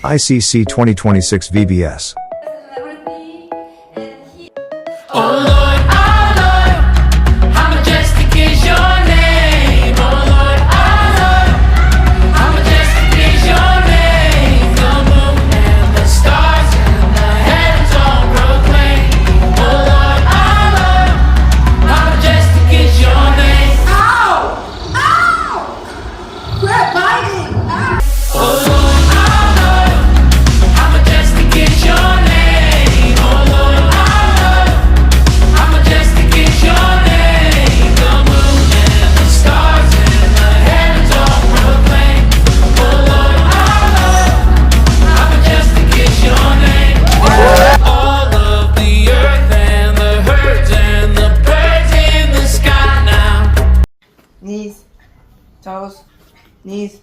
ICC 2026 VBS. Oh Lord, how majestic is your name. Oh Lord, how majestic is your name. The moon and the stars and the heavens all proclaim. Oh Lord, how majestic is your name. Ow! Ow! Quit biting! Ow! Oh Lord, how majestic is your name. Oh Lord, how majestic is your name. The moon and the stars and the heavens all proclaim. Oh Lord, how majestic is your name. All of the earth and the herds and the birds in the sky now. Knees, toes, knees,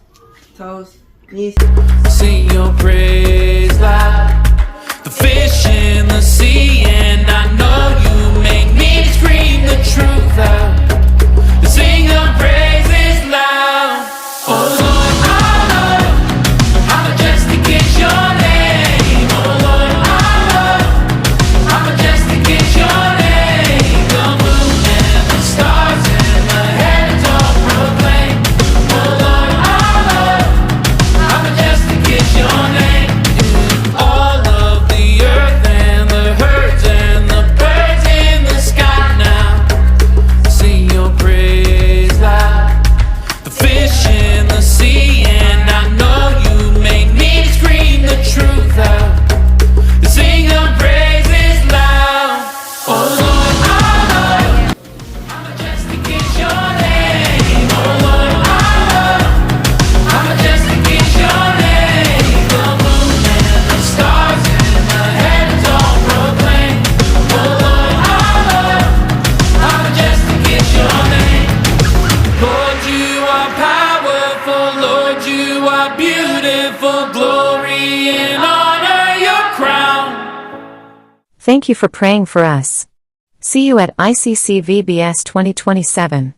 toes, knees. Sing your praise loud. The fish in the sea, and I know you make me scream the truth out. Sing your praises loud. Oh Lord, how majestic is your name. Oh Lord, how majestic is your name. The moon and the stars and the heavens all proclaim. Oh Lord, how majestic is your name. All of the earth and the herds and the birds in the sky now. Sing your praise loud. The fish in the sea, and I know you make me scream the truth out. Sing your praises loud. Oh Lord, how majestic is your name. Oh Lord, how majestic is your name. The moon and the stars and the heavens all proclaim. Oh Lord, how majestic is your name. Lord, you are powerful. Lord, you are beautiful. Glory and honor your crown. Thank you for praying for us. See you at ICC VBS 2027.